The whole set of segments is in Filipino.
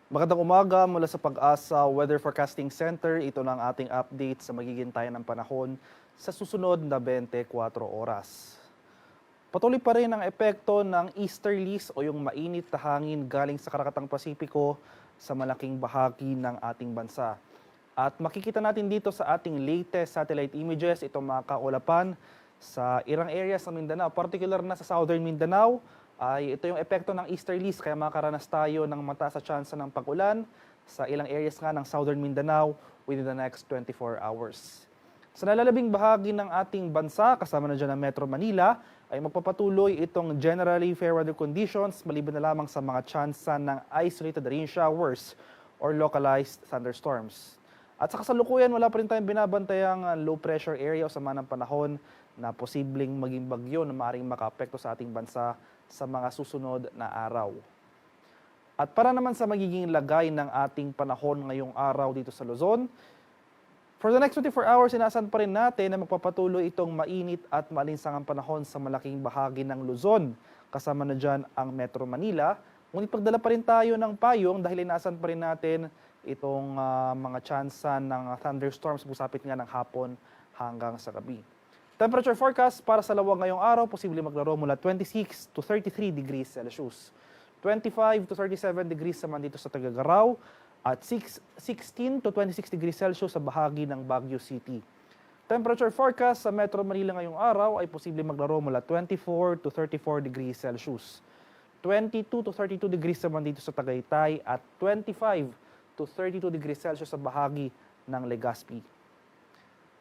Magandang umaga mula sa Pag-asa Weather Forecasting Center. Ito na ang ating update sa magiging tayo ng panahon sa susunod na 24 oras. Patuloy pa rin ang epekto ng easterlies o yung mainit na hangin galing sa Karakatang Pasipiko sa malaking bahagi ng ating bansa. At makikita natin dito sa ating latest satellite images itong mga kaulapan sa ilang areas ng Mindanao, particular na sa southern Mindanao. Ito yung epekto ng easterlies kaya makaranas tayo ng mataas sa tsansa ng pag-ulan sa ilang areas nga ng southern Mindanao within the next 24 hours. Sa nalalabing bahagi ng ating bansa, kasama na dyan ang Metro Manila, ay magpapatuloy itong generally fair weather conditions maliban na lamang sa mga tsansa ng isolated rain showers or localized thunderstorms. At sa kasalukuyan, wala pa rin tayong binabantayang low pressure area o sama ng panahon na posibleng maging bagyo na maaaring makaapekto sa ating bansa sa mga susunod na araw. At para naman sa magiging lagay ng ating panahon ngayong araw dito sa Luzon, for the next 24 hours, inaasahan pa rin natin na magpapatuloy itong mainit at maalinsangang panahon sa malaking bahagi ng Luzon. Kasama na dyan ang Metro Manila. Ngunit pagdala pa rin tayo ng payong dahil inaasahan pa rin natin itong mga tsansa ng thunderstorms busapit nga ng hapon hanggang sa gabi. Temperature forecast para sa Lawag ngayong araw, posibleng maglaro mula 26 to 33 degrees Celsius. 25 to 37 degrees naman dito sa Tagagaraw at 16 to 26 degrees Celsius sa bahagi ng Baguio City. Temperature forecast sa Metro Manila ngayong araw ay posibleng maglaro mula 24 to 34 degrees Celsius. 22 to 32 degrees naman dito sa Tagaytay at 25 to 32 degrees Celsius sa bahagi ng Legazpi.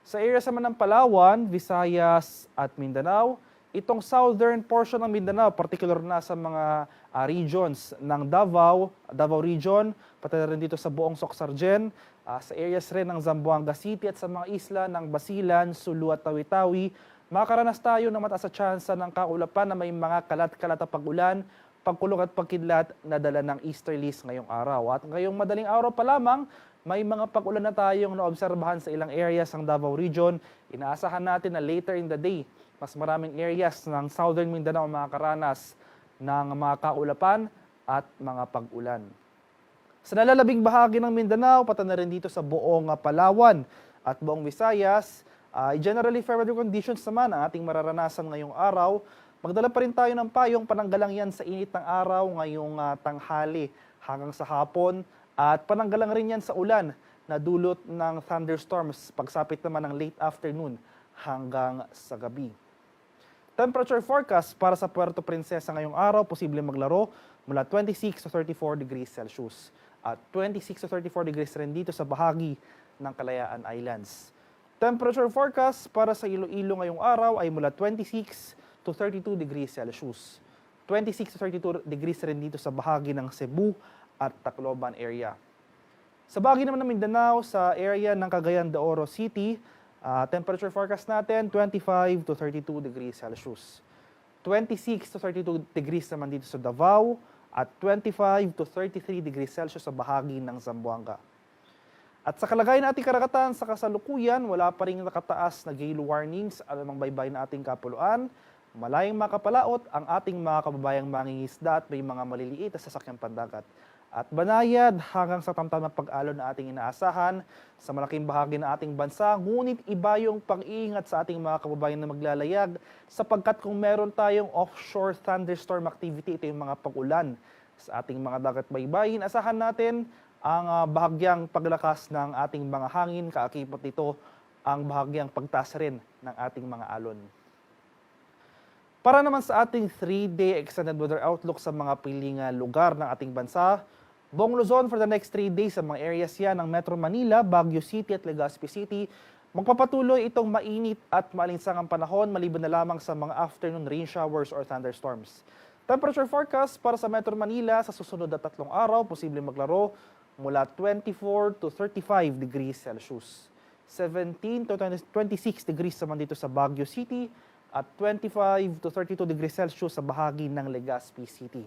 Sa area naman ng Palawan, Visayas at Mindanao, itong southern portion ng Mindanao, particular na sa mga regions ng Davao region, pati na rin dito sa buong Socsargen, sa areas rin ng Zamboanga City at sa mga isla ng Basilan, Sulu at Tawi-Tawi, makakaranas tayo ng mataas na tsansa ng kaulapan na may mga kalat-kalat na pag-ulan, pagkulog at pagkidlat na dala ng easterlies ngayong araw. At ngayong madaling araw pa lamang, may mga pag-ulan na tayong naobserbahan sa ilang areas ng Davao Region. Inaasahan natin na later in the day, mas maraming areas ng Southern Mindanao makakaranas ng mga kaulapan at mga pag-ulan. Sa nalalabing bahagi ng Mindanao, pati na rin dito sa buong Palawan at buong Visayas, generally fair weather conditions naman ang ating mararanasan ngayong araw. Magdala pa rin tayo ng payong pananggalang yan sa init ng araw ngayong tanghali hanggang sa hapon. At pananggalang rin yan sa ulan na dulot ng thunderstorms pagsapit naman ng late afternoon hanggang sa gabi. Temperature forecast para sa Puerto Princesa ngayong araw, posibleng maglaro mula 26 to 34 degrees Celsius at 26 to 34 degrees rin dito sa bahagi ng Kalayaan Islands. Temperature forecast para sa Iloilo ngayong araw ay mula 26 to 32 degrees Celsius. 26 to 32 degrees rin dito sa bahagi ng Cebu at Tacloban area. Sa bahagi naman ng Mindanao, sa area ng Cagayan de Oro City, temperature forecast natin 25 to 32 degrees Celsius. 26 to 32 degrees naman dito sa Davao at 25 to 33 degrees Celsius sa bahagi ng Zamboanga. At sa kalagayan nating karagatan sa kasalukuyan, wala pa rin nakataas na gale warnings alamang baybay na ating kapuluan. Malayang makapalaot ang ating mga kababayang mangingisda at may mga maliliit na sasakyang pandagat. At banayad hanggang sa tamtamang pag-alon na ating inaasahan sa malaking bahagi ng ating bansa. Ngunit iba yung pag-iingat sa ating mga kababayan na maglalayag sapagkat kung meron tayong offshore thunderstorm activity, ito yung mga pag-ulan sa ating mga dagat baybayin. Asahan natin ang bahagyang paglakas ng ating mga hangin, kaakipot nito ang bahagyang pagtaas rin ng ating mga alon. Para naman sa ating 3-day extended weather outlook sa mga piling lugar ng ating bansa, buong Luzon for the next 3 days sa mga areas yan ng Metro Manila, Baguio City at Legazpi City, magpapatuloy itong mainit at maalinsangang panahon maliban na lamang sa mga afternoon rain showers or thunderstorms. Temperature forecast para sa Metro Manila sa susunod na 3 araw, posibleng maglaro mula 24 to 35 degrees Celsius. 17 to 26 degrees naman dito sa Baguio City at 25 to 32 degrees Celsius sa bahagi ng Legazpi City.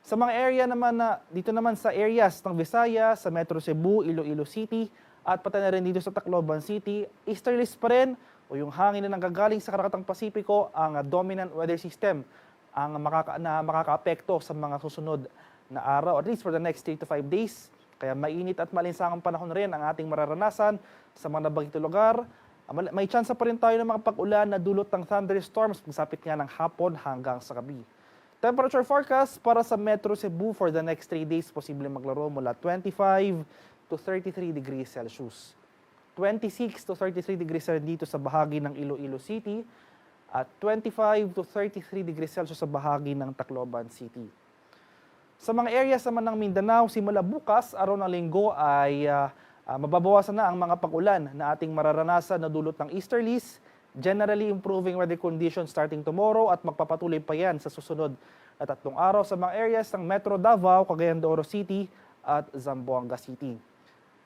Sa mga area naman dito naman sa areas ng Visayas, sa Metro Cebu, Iloilo City, at pati na rin dito sa Tacloban City, easterlies pa rin o yung hangin na nanggagaling sa Karakatang Pasipiko ang dominant weather system ang makakaapekto sa mga susunod na araw, at least for the next 3 to 5 days. Kaya mainit at malinsangang panahon rin ang ating mararanasan sa mga nabanggitong lugar. May tsansa pa rin tayo ng mga pag-ulan na dulot ng thunderstorms pagsapit nga ng hapon hanggang sa gabi. Temperature forecast para sa Metro Cebu for the next 3 days, posibleng maglaro mula 25 to 33 degrees Celsius. 26 to 33 degrees Celsius dito sa bahagi ng Iloilo City at 25 to 33 degrees Celsius sa bahagi ng Tacloban City. Sa mga areas naman ng Mindanao, simula bukas, araw ng linggo ay mababawasan na ang mga pag-ulan na ating mararanasan na dulot ng easterlies, generally improving weather conditions starting tomorrow at magpapatuloy pa yan sa susunod na 3 araw sa mga areas ng Metro Davao, Cagayan de Oro City at Zamboanga City.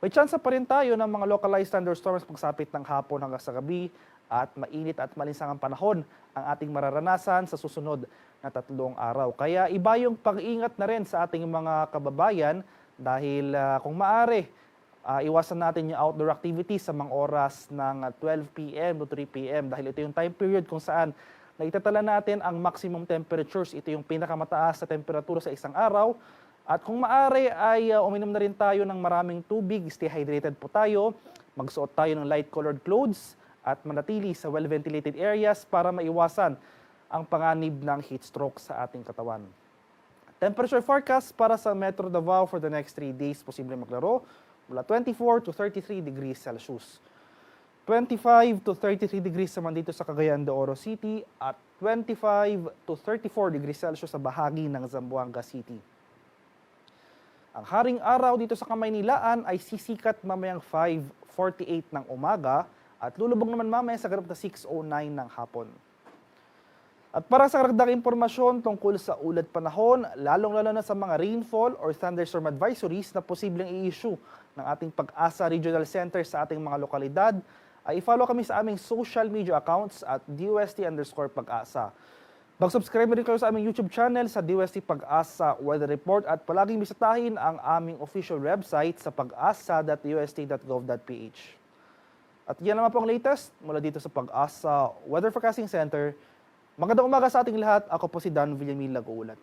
May tsansa pa rin tayo ng mga localized thunderstorms pagsapit ng hapon hanggang sa gabi at mainit at malinsangang panahon ang ating mararanasan sa susunod na 3 araw. Kaya iba yung pag-iingat na rin sa ating mga kababayan dahil kung maaari, iwasan natin yung outdoor activities sa mga oras ng 12 p.m. to 3 p.m. dahil ito yung time period kung saan naitatala natin ang maximum temperatures. Ito yung pinakamataas na temperatura sa isang araw. At kung maaari ay uminom na rin tayo ng maraming tubig, stay hydrated po tayo, magsuot tayo ng light-colored clothes at manatili sa well-ventilated areas para maiwasan ang panganib ng heat stroke sa ating katawan. Temperature forecast para sa Metro Davao for the next 3 days, posibleng maglaro mula 24 to 33 degrees Celsius. 25 to 33 degrees naman dito sa Cagayan de Oro City at 25 to 34 degrees Celsius sa bahagi ng Zamboanga City. Ang haring araw dito sa Kamaynilaan ay sisikat mamayang 5:48 ng umaga at lulubog naman mamaya sa ganap na 6:09 ng hapon. At para sa karagdagang impormasyon tungkol sa ulat panahon, lalong-lalo na sa mga rainfall or thunderstorm advisories na posibleng i-issue ng ating Pag-asa Regional Center sa ating mga lokalidad, ay i-follow kami sa aming social media accounts at DOST_Pag-asa. Mag-subscribe rin kayo sa aming YouTube channel sa DOST Pag-asa Weather Report at palaging bisitahin ang aming official website sa pag-asa.dost.gov.ph. At yan naman po ang latest mula dito sa Pag-asa Weather Forecasting Center. Magandang umaga sa ating lahat. Ako po si Dan Villamil Laguulat.